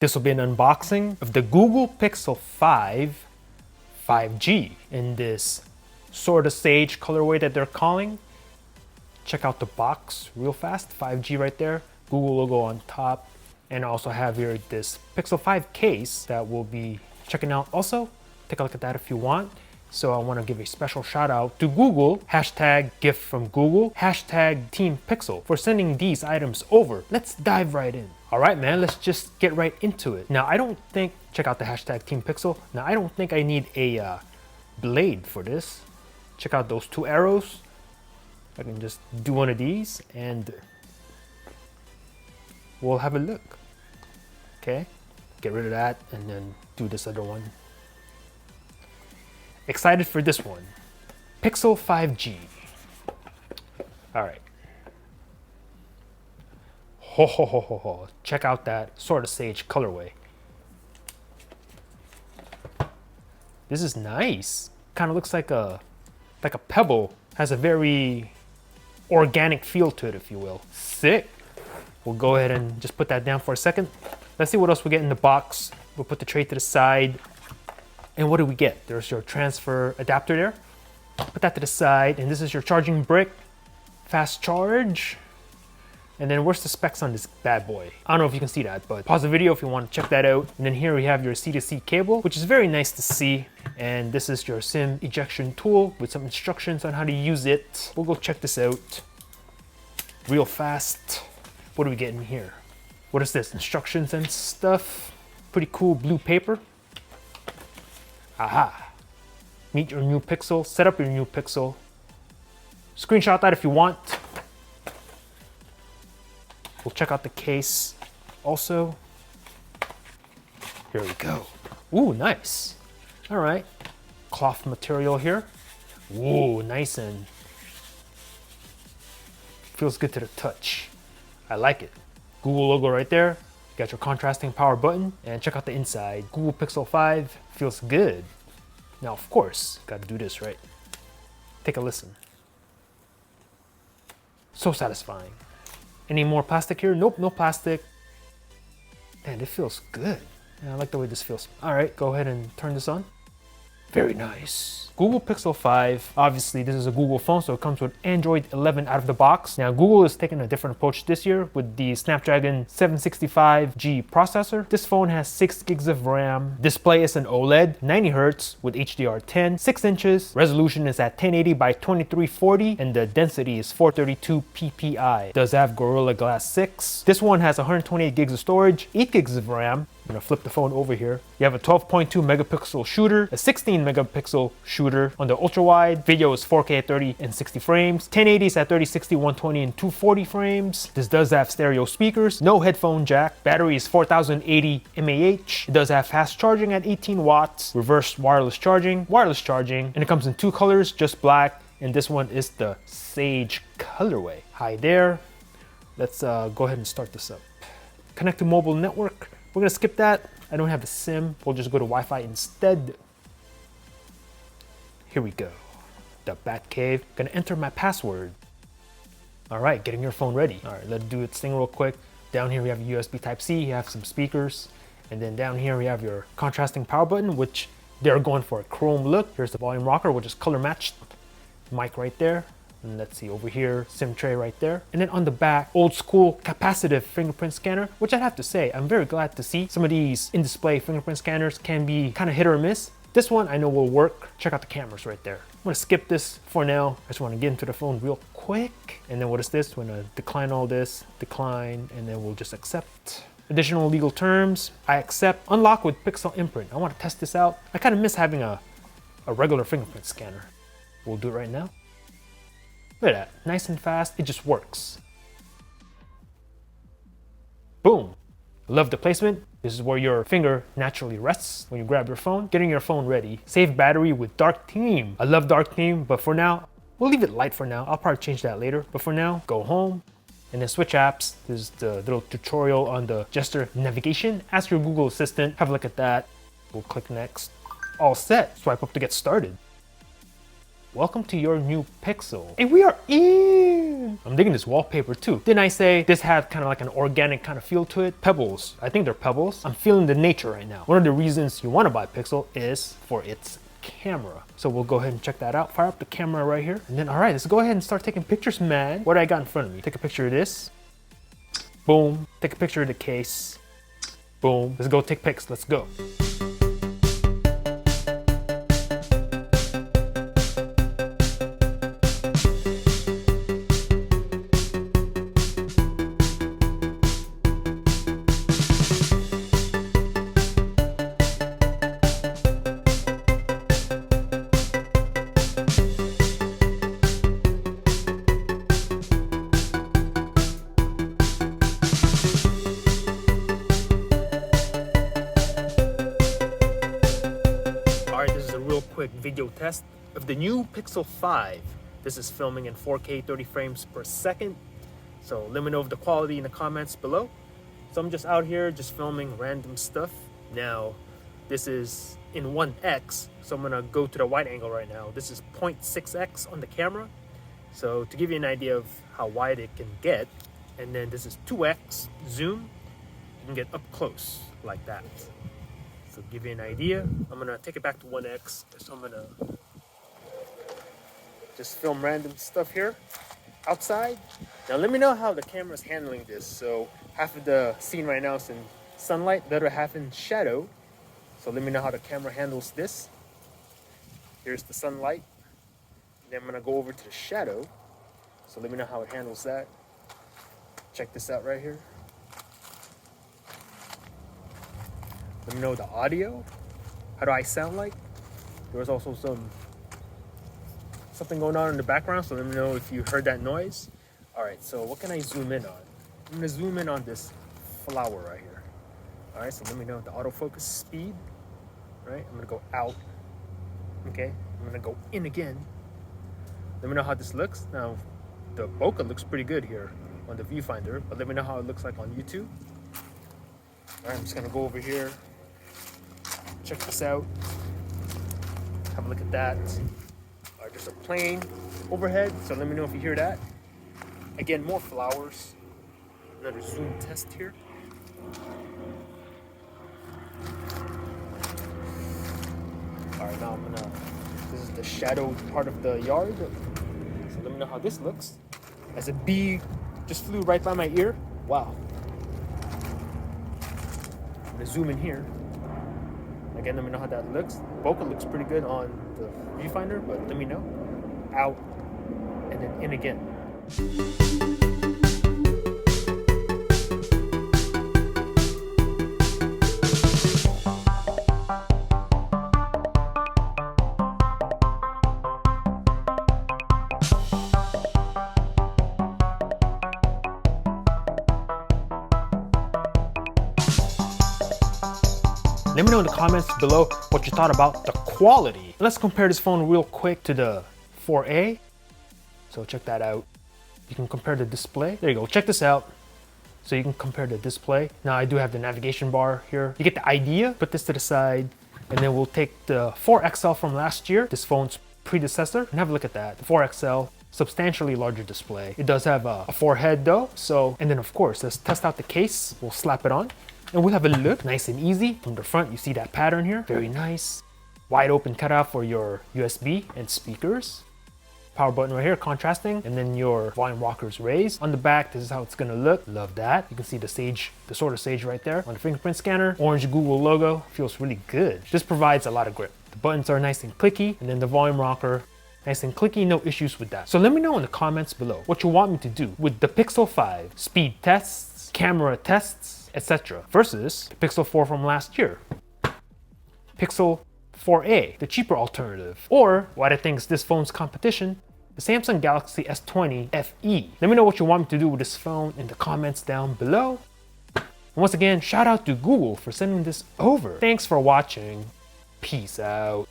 This will be an unboxing of the Google Pixel 5 5G in this Sorta Sage colorway that they're calling. Check out the box real fast, 5G right there, Google logo on top, and I also have here this Pixel 5 case that we'll be checking out also. Take a look at that if you want. So I want to give a special shout out to Google, hashtag gift from Google, hashtag Team Pixel for sending these items over. Let's dive right in. All right, man, let's just get right into it. Now, I don't think, check out the hashtag Team Pixel. Now, I don't think I need a blade for this. Check out those two arrows. I can just do one of these and we'll have a look. Okay, get rid of that and then do this other one. Excited for this one. Pixel 5G. All right. Ho ho ho ho ho. Check out that Sorta Sage colorway. This is nice. Kind of looks like a pebble. Has a very organic feel to it, if you will. Sick. We'll go ahead and just put that down for a second. Let's see what else we get in the box. We'll put the tray to the side. And what do we get? There's your transfer adapter there. Put that to the side, and this is your charging brick. Fast charge. And then where's the specs on this bad boy? I don't know if you can see that, but pause the video if you want to check that out. And then here we have your C-to-C cable, which is very nice to see. And this is your SIM ejection tool with some instructions on how to use it. We'll go check this out real fast. What do we get in here? What is this? Instructions and stuff. Pretty cool blue paper. Aha. Meet your new Pixel. Set up your new Pixel. Screenshot that if you want. We'll check out the case also. Here we go. Ooh, nice. All right. Cloth material here. Ooh, nice and feels good to the touch. I like it. Google logo right there. You got your contrasting power button, and check out the inside. Google Pixel 5 feels good. Now, of course, gotta do this, right? Take a listen. So satisfying. Any more plastic here? Nope, no plastic. Man, it feels good. Yeah, I like the way this feels. All right, go ahead and turn this on. Very nice. Google Pixel 5, obviously this is a Google phone, so it comes with Android 11 out of the box. Now Google is taking a different approach this year with the Snapdragon 765G processor. This phone has 6 gigs of RAM. Display is an OLED, 90 Hz with HDR10, 6 inches. Resolution is at 1080 by 2340, and the density is 432 ppi. Does have Gorilla Glass 6. This one has 128 gigs of storage, 8 gigs of RAM. I'm gonna flip the phone over here. You have a 12.2 megapixel shooter, a 16 megapixel shooter. On the ultra wide, video is 4K at 30 and 60 frames. 1080 is at 30, 60, 120, and 240 frames. This does have stereo speakers, no headphone jack. Battery is 4080 mAh. It does have fast charging at 18 watts, reverse wireless charging, and it comes in 2 colors, just black. And this one is the Sage colorway. Hi there. Let's go ahead and start this up. Connect to mobile network. We're gonna skip that. I don't have a SIM. We'll just go to Wi-Fi instead. Here we go. The Batcave. Gonna enter my password. All right, getting your phone ready. All right, let's do its thing real quick. Down here we have USB Type-C. You have some speakers. And then down here we have your contrasting power button, which they're going for a chrome look. Here's the volume rocker, which is color matched. Mic right there. And let's see, over here, SIM tray right there. And then on the back, old school capacitive fingerprint scanner, which I have to say, I'm very glad to see some of these in-display fingerprint scanners can be kind of hit or miss. This one I know will work. Check out the cameras right there. I'm gonna skip this for now. I just wanna get into the phone real quick. And then what is this? We're gonna decline all this, decline, and then we'll just accept. Additional legal terms, I accept. Unlock with Pixel Imprint. I wanna test this out. I kinda miss having a regular fingerprint scanner. We'll do it right now. Look at that, nice and fast, it just works. Boom. Love the placement. This is where your finger naturally rests when you grab your phone. Getting your phone ready. Save battery with dark theme. I love dark theme, but for now, we'll leave it light for now. I'll probably change that later. But for now, go home and then switch apps. This is the little tutorial on the gesture navigation. Ask your Google Assistant, have a look at that. We'll click next. All set, swipe up to get started. Welcome to your new Pixel. And we are in. man. I'm digging this wallpaper too. Didn't I say this had kind of like an organic kind of feel to it? Pebbles. I think they're pebbles. I'm feeling the nature right now. One of the reasons you want to buy Pixel is for its camera. So we'll go ahead and check that out. Fire up the camera right here. And then, all right, let's go ahead and start taking pictures, man. What do I got in front of me? Take a picture of this. Boom. Take a picture of the case. Boom. Let's go take pics. Let's go. Quick video test of the new Pixel 5. This is filming in 4K 30 frames per second. So let me know of the quality in the comments below. So I'm just out here just filming random stuff. Now this is in 1x, so I'm gonna go to the wide angle right now. This is 0.6x on the camera. So to give you an idea of how wide it can get, and then this is 2x zoom, you can get up close like that. So to give you an idea, I'm gonna take it back to 1x. So I'm gonna just film random stuff here outside. Now let me know how the camera's handling this. So half of the scene right now is in sunlight, the other half in shadow. So let me know how the camera handles this. Here's the sunlight. Then I'm gonna go over to the shadow. So let me know how it handles that. Check this out right here. Let me know the audio. How do I sound like? There was also something going on in the background, so let me know if you heard that noise. All right, so what can I zoom in on? I'm gonna zoom in on this flower right here. All right, so let me know the autofocus speed. Right, I'm gonna go out. Okay, I'm gonna go in again. Let me know how this looks. Now, the bokeh looks pretty good here on the viewfinder, but let me know how it looks like on YouTube. All right, I'm just gonna go over here. Check this out. Have a look at that. All right, there's a plane overhead, so let me know if you hear that. Again, more flowers. Another zoom test here. All right, now this is the shadow part of the yard. So let me know how this looks. As a bee just flew right by my ear. Wow. I'm gonna zoom in here. Again, let me know how that looks. Bokeh looks pretty good on the viewfinder, but let me know. Out and then in again. Let me know in the comments below what you thought about the quality. Let's compare this phone real quick to the 4A. So check that out. You can compare the display. There you go, check this out. So you can compare the display. Now I do have the navigation bar here. You get the idea. Put this to the side, and then we'll take the 4XL from last year, this phone's predecessor, and have a look at that. The 4XL, substantially larger display. It does have a forehead though. So, and then of course, let's test out the case. We'll slap it on. And we'll have a look, nice and easy. From the front, you see that pattern here, very nice. Wide open cutout for your USB and speakers. Power button right here, contrasting, and then your volume rockers raised. On the back, this is how it's gonna look. Love that. You can see the Sage, the Sorta Sage right there on the fingerprint scanner. Orange Google logo, feels really good. This provides a lot of grip. The buttons are nice and clicky, and then the volume rocker, nice and clicky, no issues with that. So let me know in the comments below what you want me to do with the Pixel 5 speed tests, camera tests, etc. versus the Pixel 4 from last year. Pixel 4a, the cheaper alternative. Or what I think is this phone's competition, the Samsung Galaxy S20 FE. Let me know what you want me to do with this phone in the comments down below. And once again, shout out to Google for sending this over. Thanks for watching. Peace out.